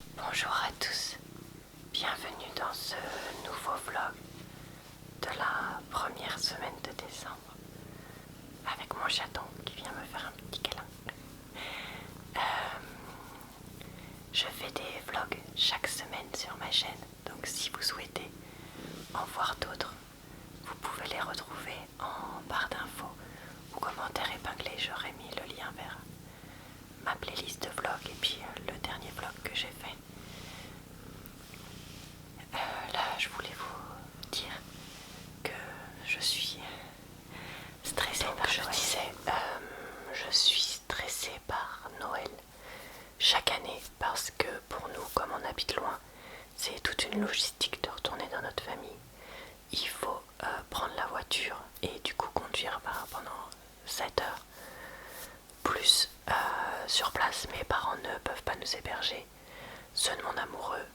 Bonjour à tous, bienvenue dans ce nouveau vlog de la première semaine de décembre avec mon chaton qui vient me faire un petit câlin. Je fais des vlogs chaque semaine sur ma chaîne, donc si vous souhaitez en voir d'autres, vous pouvez les retrouver en barre d'infos ou commentaires épinglés. J'aurai mis le lien vers ma playlist de vlogs et puis le dernier vlog que j'ai fait. Là, je voulais vous dire que je suis stressée par Noël. Je suis stressée par Noël chaque année parce que pour nous, comme on habite loin, c'est toute une logistique de retourner dans notre famille. Il faut prendre la voiture et du coup conduire pendant 7 heures. Plus sur place, mes parents ne peuvent pas nous héberger. Ceux de mon amoureux,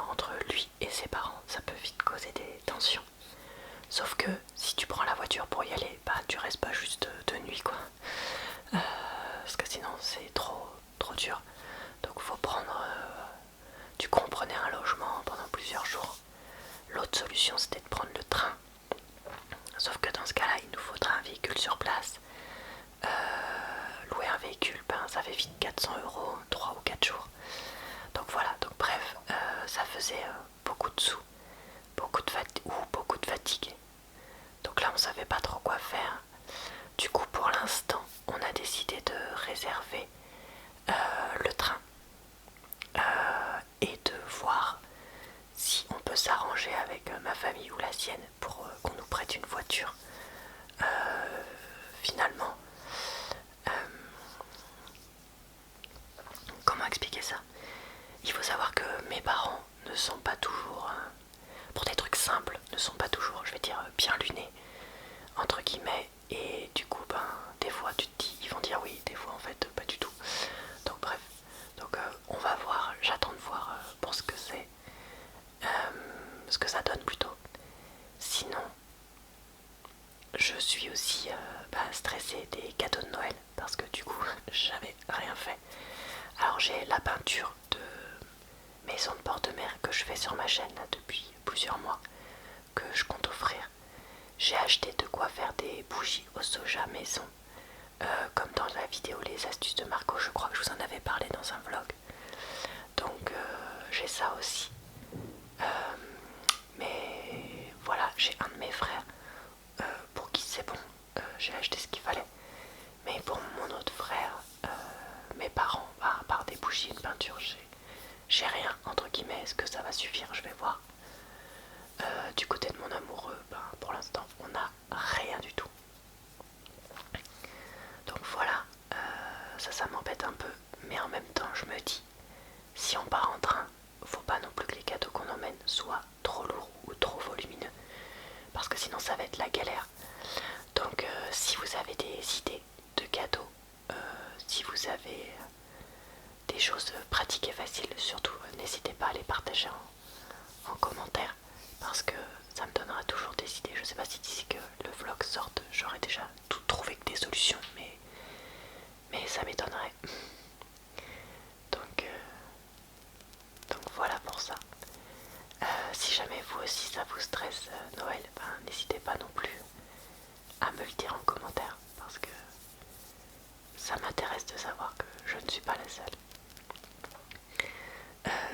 entre lui et ses parents, ça peut vite causer des tensions. Sauf que si tu prends la voiture pour y aller, tu restes pas juste de nuit quoi. Parce que sinon c'est trop dur. Donc faut prendre... du coup on prenait un logement pendant plusieurs jours. L'autre solution c'était de prendre le train. Sauf que dans ce cas là il nous faudra un véhicule sur place. Louer un véhicule, ça fait vite 400 €, 3 ou 4 jours. Donc voilà, donc bref, ça faisait beaucoup de sous, beaucoup de fatigue. Donc là on savait pas trop quoi faire. Du coup pour l'instant on a décidé de réserver le train et de voir si on peut s'arranger avec ma famille ou la sienne pour qu'on nous prête une voiture. Finalement, comment expliquer ça? Il faut savoir que mes parents ne sont pas toujours, pour des trucs simples, ne sont pas toujours, je vais dire, bien lunés, entre guillemets, et du coup, des fois tu te dis, ils vont dire oui, des fois en fait, pas du tout. Donc bref, on va voir, j'attends de voir pour ce que c'est, ce que ça donne plutôt. Sinon, je suis aussi stressée des cadeaux de Noël, parce que du coup, j'avais rien fait. Alors j'ai la peinture de maison de bord de mer que je fais sur ma chaîne là, depuis plusieurs mois, que je compte offrir. J'ai acheté de quoi faire des bougies au soja maison, comme dans la vidéo les astuces de Marco, je crois que je vous en avais parlé dans un vlog. Donc j'ai ça aussi. Mais voilà, j'ai un de mes frères pour qui c'est bon, j'ai acheté ce qu'il fallait. Mais pour mon autre frère, mes parents, à part des bougies et une peinture, j'ai rien, entre guillemets. Est-ce que ça va suffire? Je vais voir. Du côté de mon amoureux, pour l'instant, on n'a rien du tout. Donc voilà, ça m'embête un peu. Mais en même temps, je me dis, si on part en train, faut pas non plus que les cadeaux qu'on emmène soient trop lourds ou trop volumineux. Parce que sinon, ça va être la galère. Donc si vous avez des idées de cadeaux, si vous avez des choses pratiques et faciles, surtout n'hésitez pas à les partager en commentaire parce que ça me donnera toujours des idées. Je sais pas si d'ici que le vlog sorte j'aurais déjà tout trouvé que des solutions, mais ça m'étonnerait. Donc voilà pour ça. Si jamais vous aussi ça vous stresse Noël, n'hésitez pas non plus à me le dire en commentaire parce que ça m'intéresse de savoir que je ne suis pas la seule.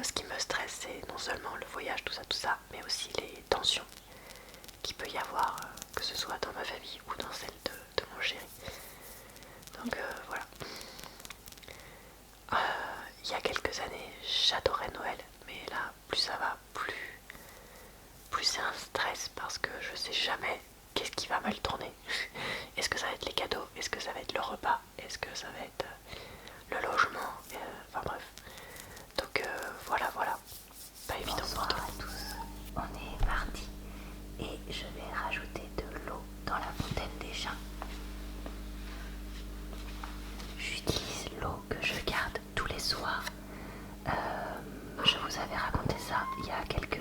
Ce qui me stresse, c'est non seulement le voyage, tout ça, mais aussi les tensions qu'il peut y avoir, que ce soit dans ma famille ou dans celle de mon chéri. Donc voilà. Il y a quelques années, j'adorais Noël, mais là, plus ça va, plus c'est un stress parce que je sais jamais qu'est-ce qui va mal tourner. Est-ce que ça va être les cadeaux? Est-ce que ça va être le repas? Est-ce que ça va être le logement? Enfin bref. Donc voilà. Pas évident pour tout. Bonsoir à tous, on est mardi et je vais rajouter de l'eau dans la fontaine des chats. J'utilise l'eau que je garde tous les soirs. Je vous avais raconté ça il y a quelques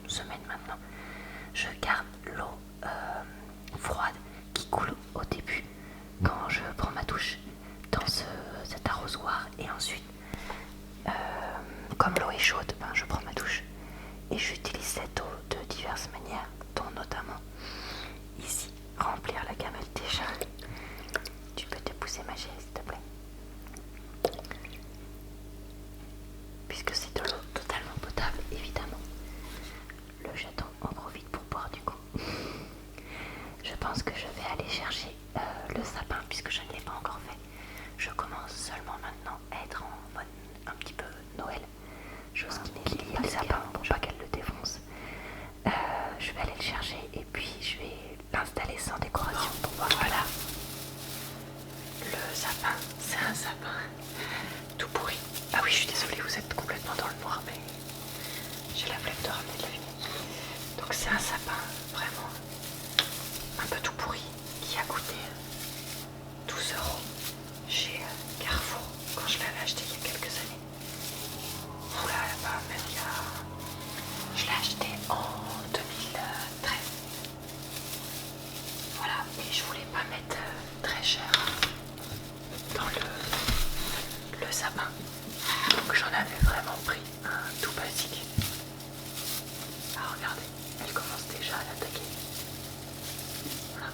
semaines maintenant. Je garde l'eau froide qui coule au début quand je prends ma douche dans cet arrosoir et ensuite comme chaude, ben, je prends ma douche et j'utilise cette eau de diverses manières, dont notamment ici, remplir la gamelle déjà. Tu peux te pousser ma chérie s'il te plaît. Puisque c'est de l'eau totalement potable, évidemment. Le jeton en profite pour boire du coup. Je pense que je vais aller chercher le sapin puisque je ne l'ai pas encore fait. Je commence seulement maintenant à être en mode un petit peu Noël. Chose qui n'est liée au sapin pour pas qu'elle le défonce. Je vais aller le chercher et puis je vais l'installer sans décoration pour voir. Voilà. Le sapin, c'est un sapin tout pourri. Ah oui, je suis désolée, vous êtes complètement dans le noir, mais j'ai la flemme de ramener de la lumière. Donc c'est un sapin vraiment un peu tout pourri qui a coûté 12 € chez Carrefour quand je l'avais acheté il y a quelques années. Oula, bah, même il y a... Je l'ai acheté en 2013. Voilà, et je voulais pas mettre très cher dans le sapin. Donc j'en avais vraiment pris un tout basique. Ah regardez, elle commence déjà à l'attaquer.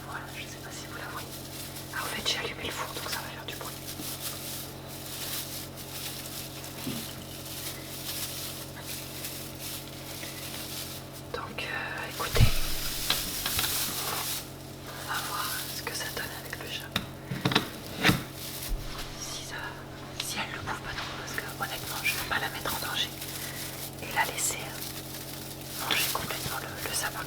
Voilà, je sais pas si vous la voyez. Ah, en fait j'ai allumé le four donc ça va faire du bruit. Donc écoutez, on va voir ce que ça donne avec le chat. Si elle le bouffe pas trop, parce que honnêtement je vais pas la mettre en danger et la laisser manger complètement le sapin.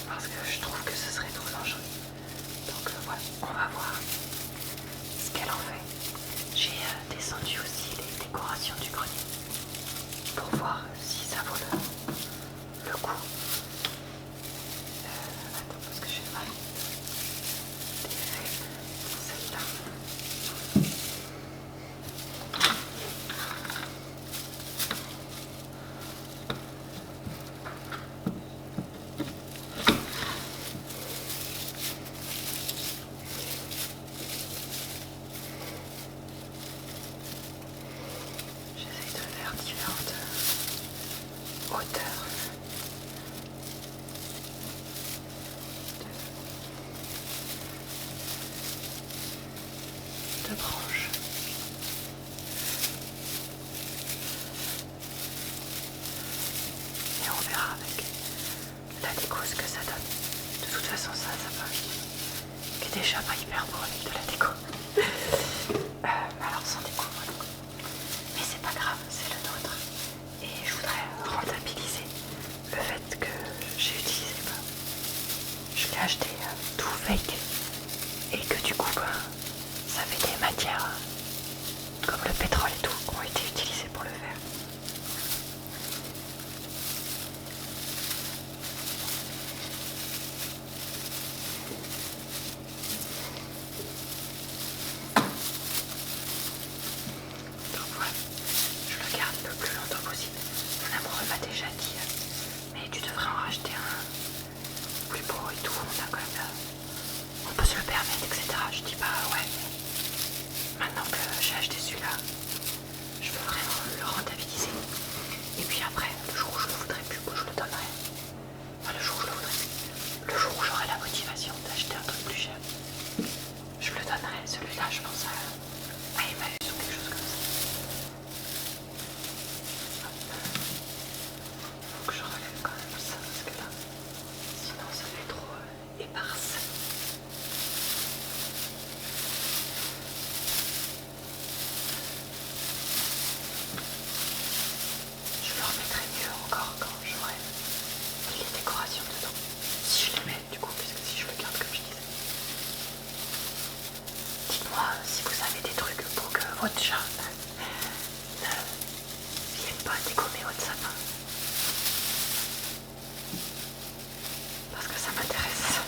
Parce que je trouve que ce serait trop dangereux. Donc voilà, on va voir ce qu'elle en fait. J'ai descendu aussi les décorations du grenier pour voir si ça vaut le coup. Attends, parce que j'ai mal défait celle-là. J'essaye de faire différentes hauteurs de branches. Et on verra avec la déco ce que ça donne. De toute façon ça va qui est déjà pas hyper beau avec de la déco. Alors sans déco, voilà. Mais c'est pas grave, c'est le nôtre. Et je voudrais rentabiliser le fait que j'ai utilisé, je l'ai acheté tout fake et que du coup ça fait des matières comme le pétrole et tout qui ont été utilisées pour le faire. Donc voilà, je le garde le plus longtemps possible. Mon amoureux m'a déjà dit mais tu devrais en racheter un plus beau et tout, on a quand même on peut se le permettre, etc. Je dis bah ouais, maintenant que j'ai acheté celui-là, je veux vraiment le rentabiliser. Et puis après, le jour où je le voudrais plus, je le donnerai. Enfin, le jour où je le voudrais plus. Le jour où j'aurai la motivation d'acheter un truc plus cher, je le donnerai. Celui-là, je pense à Emmaüs ou quelque chose comme ça. Faut que je relève quand même ça, parce que là, sinon ça fait trop éparse. Je le remettrai mieux encore quand j'aurai les décorations dedans. Si je les mets du coup, puisque si je le garde comme je disais. Dites-moi si vous avez des trucs pour que votre chat ne vienne pas dégommer votre sapin. Parce que ça m'intéresse.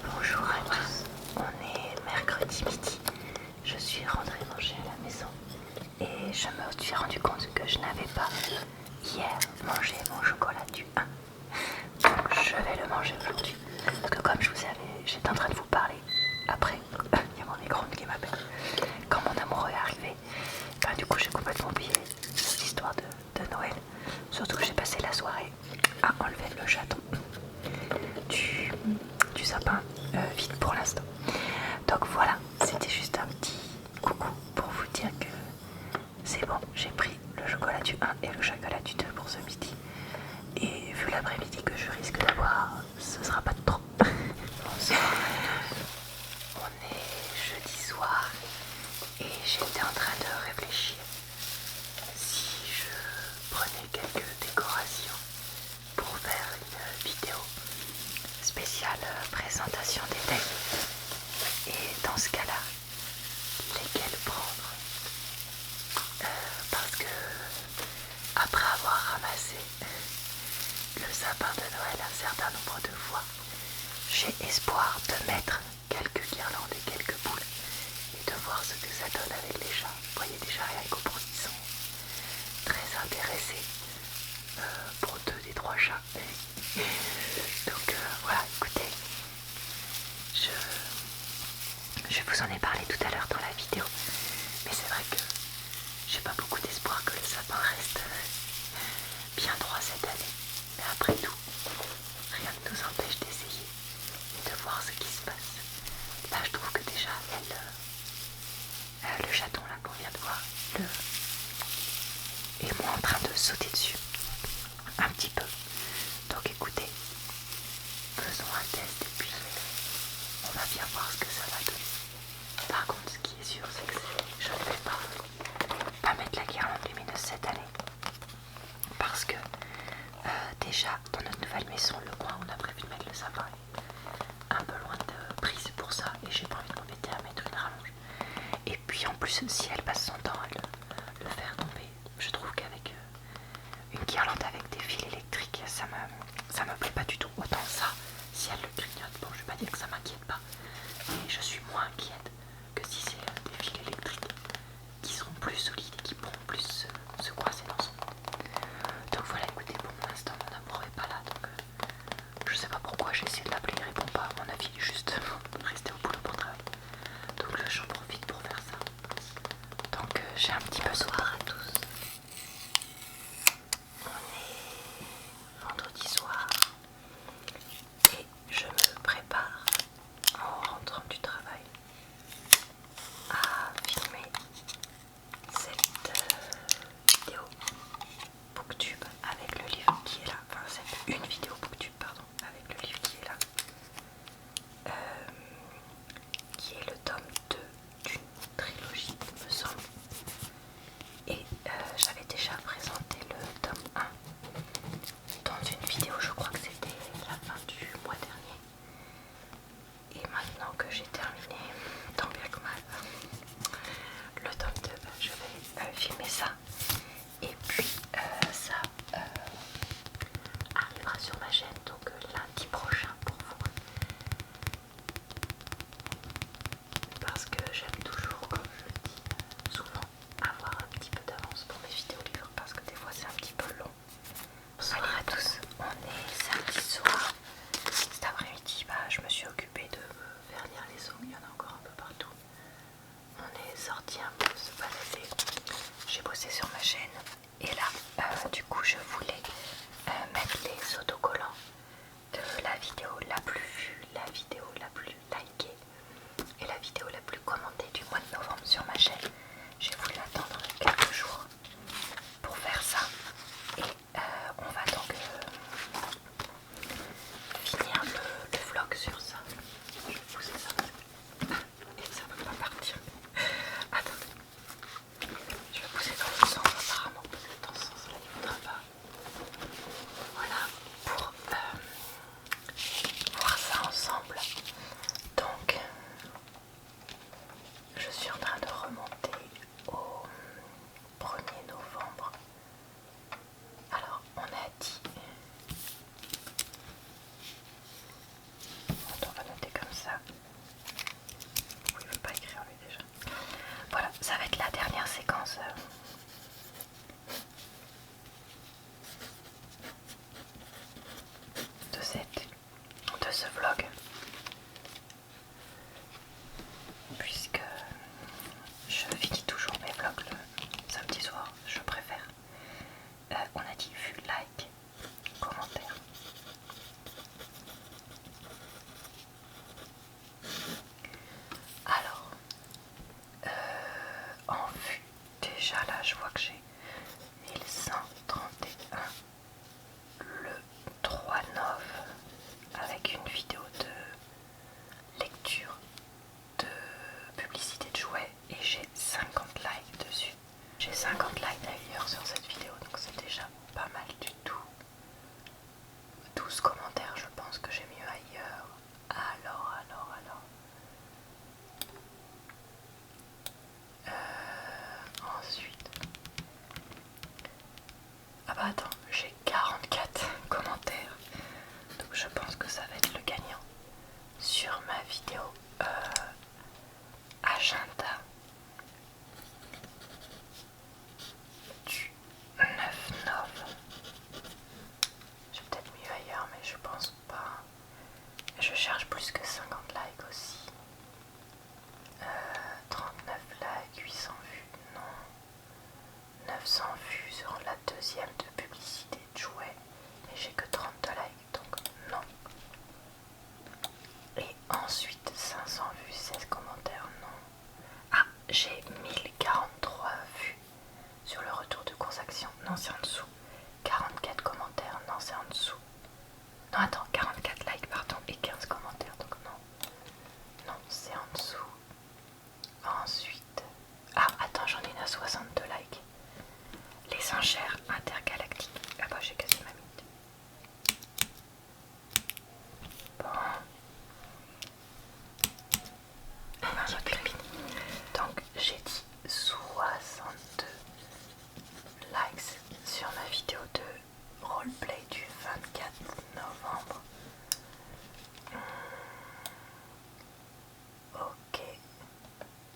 Bonjour à tous, on est mercredi midi. Je suis rentrée manger à la maison et je me suis rendu compte que je n'avais pas hier mangé mon chocolat du 1. Donc je vais le manger aujourd'hui. Parce que comme je vous avais, j'étais en train de vous parler après Gronde qui m'appelle. Quand mon amoureux est arrivé, ben, du coup j'ai complètement oublié l'histoire de Noël. Surtout que j'ai passé la soirée à enlever le chaton du sapin vide pour l'instant. Donc voilà, c'était juste un petit coucou pour vous dire que c'est bon, j'ai pris le chocolat du 1 et le chocolat du 2 pour ce midi. Et vu l'après-midi que je risque d'avoir, ce sera pas de trop. On est jeudi soir et j'étais en train de réfléchir si je prenais quelques décorations pour faire une vidéo spéciale présentation des thèmes. Et dans ce cas-là, lesquels prendre parce que après avoir ramassé le sapin de Noël un certain nombre de fois, j'ai espoir de mettre quelques guirlandes et quelques boules et de voir ce que ça donne avec les chats. Vous voyez déjà rien qu'au pour ils sont très intéressés pour 2 des 3 chats. Donc voilà, écoutez, je vous en ai parlé tout à l'heure dans la vidéo, mais c'est vrai que j'ai pas beaucoup d'espoir que le sapin reste bien droit cette année. Mais après tout, rien ne nous empêche d'essayer et de voir ce qui se passe. Là, je trouve que déjà, le chaton là qu'on vient de voir, est moins en train de sauter dessus. Un petit peu. Donc écoutez, faisons un test et puis on va bien voir ce que ça va donner. Par contre, ce qui est sûr, c'est que je ne vais pas mettre la guirlande lumineuse cette année. Parce que déjà, dans notre nouvelle maison, le coin où on a prévu de mettre le sapin est un peu loin de prise pour ça. Et j'ai pas envie de m'embêter à mettre une rallonge. Et puis en plus, si elle passe son temps à le faire tomber, je trouve qu'avec une guirlande avec des fils électriques, ça me plaît pas du tout. Autant ça, si elle le grignote, bon, je vais pas dire que ça m'inquiète pas, mais je suis moins inquiète que si c'est des fils électriques qui seront plus solides et qui pourront plus se coincer dans son dos. Donc voilà, écoutez, pour l'instant mon amour est pas là, donc je sais pas pourquoi j'ai essayé de l'appeler, il répond pas. À mon avis, il est juste resté au boulot pour travailler. Donc là, j'en profite pour faire ça. Donc j'ai un petit peu soir à tous. On est vendredi soir et je me prépare en rentrant du travail à filmer cette vidéo booktube avec le livre qui est là. Enfin, c'est une vidéo booktube, pardon, avec le livre qui est là. Qui est le tome 2 d'une trilogie, il me semble. Et j'avais déjà présenté le tome 1 dans une vidéo, je crois que c'était la fin du mois dernier. Et maintenant que j'ai terminé, tant bien que mal, le tome 2, je vais filmer ça. Et puis ça arrivera sur ma chaîne, donc lundi prochain pour vous. Parce j'ai 1043 vues sur le retour de course action. Non, c'est en dessous. 44 commentaires. Non, c'est en dessous. Non, attends, 44 likes, pardon, et 15 commentaires. Donc non. Non, c'est en dessous. Ensuite... Ah, attends, j'en ai une à 62 likes. Les enchères intergalactiques. Ah bah, j'ai cassé ma mythe. Bon. Donc j'ai dit 62 likes sur ma vidéo de roleplay du 24 novembre. Ok,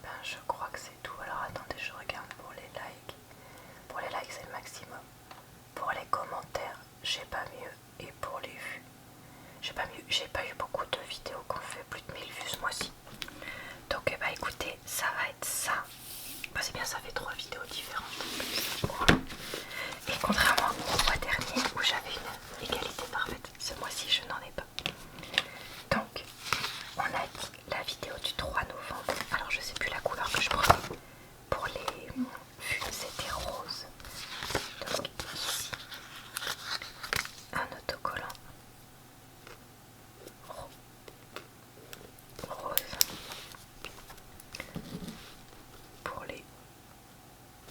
ben je crois que c'est tout. Alors attendez, je regarde pour les likes. Pour les likes c'est le maximum. Pour les commentaires, j'ai pas mieux. Et pour les vues, j'ai pas mieux. J'ai pas eu beaucoup de vidéos qui ont fait plus de 1000 vues ce mois-ci. Donc bah écoutez, ça va être ça. Bah c'est bien, ça fait 3 vidéos différentes. Et contrairement au mois dernier où j'avais une égalité parfaite, ce mois-ci je n'en ai pas. Donc on a dit la vidéo du 3 novembre. Alors je sais plus la couleur que je prenais. Pour les vues c'était rose. Donc ici un autocollant rose. Pour les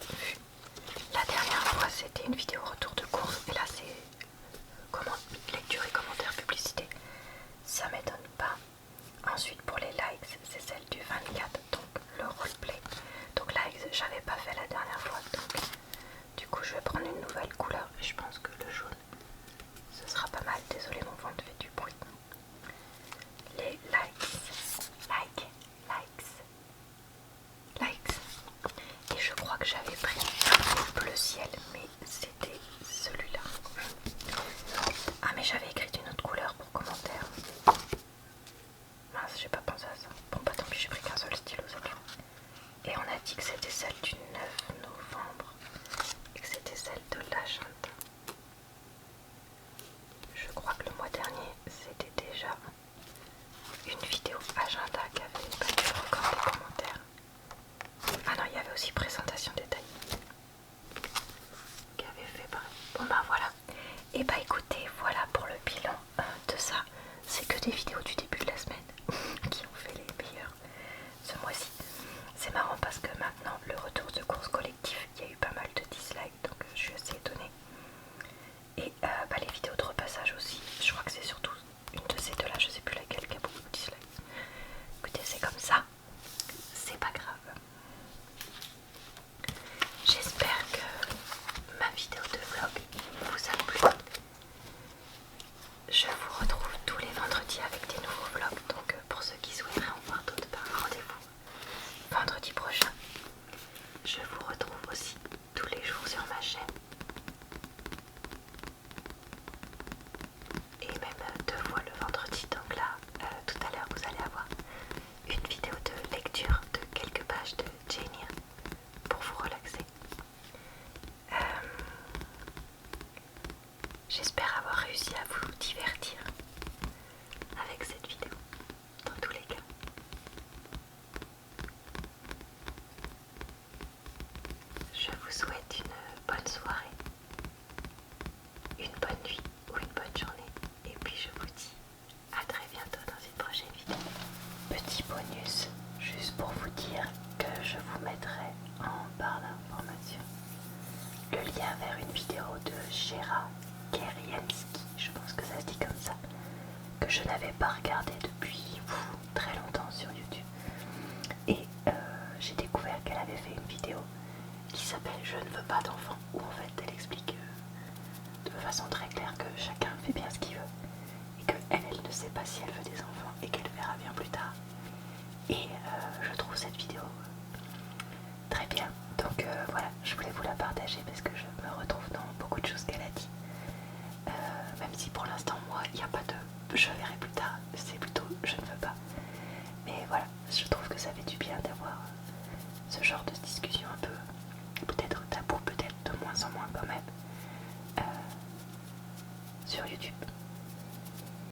vues, la dernière fois c'était une vidéo retour de course et là c'est lecture et commentaires publicité. Ça m'étonne pas. Ensuite pour les likes c'est celle du 24, donc le roleplay. Donc likes j'avais pas fait la dernière fois, donc du coup je vais prendre une nouvelle couleur et je pense que le jaune ce sera pas mal. Désolé, mon ventre fait du bruit. Les likes. Et je crois que j'avais pris un bleu ciel, mais c'était celui-là. Ah mais j'avais écrit une autre couleur pour commentaire. Mince, j'ai pas pensé à ça. Bon bah tant pis, j'ai pris qu'un seul stylo cette fois. Et on a dit que c'était celle du 9 novembre et que c'était celle de l'agenda. Je crois que le mois dernier c'était déjà une vidéo agenda qui avait battu le record des commentaires. Ah non, il y avait aussi présentation détaillée qui avait fait pareil. Bon bah voilà. Et bah écoutez, voilà pour le bilan de ça. C'est que des vidéos du début de la semaine qui ont fait les meilleures ce mois-ci. C'est marrant parce que maintenant le retour de course collectif, il y a eu pas mal de dislikes, donc je suis assez étonnée. Et bah, les vidéos de repassage aussi, je crois que c'est surtout une de ces deux-là, je sais plus laquelle qui a beaucoup de dislikes. Écoutez, c'est comme ça, c'est pas grave. J'espère que ma vidéo de vlog vous a plu. Je vous retrouve tous les vendredis avec des nouveaux vlogs, donc pour ceux qui souhaiteraient en voir d'autres, rendez-vous vendredi prochain. Je vous retrouve aussi tous les jours sur ma chaîne. Et même 2 fois le vendredi, donc là, tout à l'heure vous allez avoir une vidéo de lecture de quelques pages de Jane Eyre pour vous relaxer. J'espère avoir réussi à vous divertir avec cette vidéo, dans tous les cas. Je vous souhaite une bonne soirée, une bonne nuit ou une bonne journée. Et puis je vous dis à très bientôt dans une prochaine vidéo. Petit bonus, juste pour vous dire que je vous mettrai en barre d'information le lien vers une vidéo de Shera Keriemski, je pense que ça se dit comme ça, que je n'avais pas regardé depuis très longtemps sur YouTube. Et j'ai découvert qu'elle avait fait une vidéo qui s'appelle Je ne veux pas d'enfants, où en fait elle explique de façon très claire que chacun fait bien ce qu'il veut et qu'elle ne sait pas si elle veut des enfants et qu'elle verra bien plus tard. Et je trouve cette vidéo très bien, donc voilà, je voulais vous la partager parce que je me retrouve dans beaucoup de choses qu'elle a dit, même si pour l'instant moi il n'y a pas de je verrai plus tard, c'est plutôt je ne veux pas, mais voilà, je trouve que ça fait du bien d'avoir ce genre de discussion un peu peut-être tabou, peut-être de moins en moins quand même sur YouTube.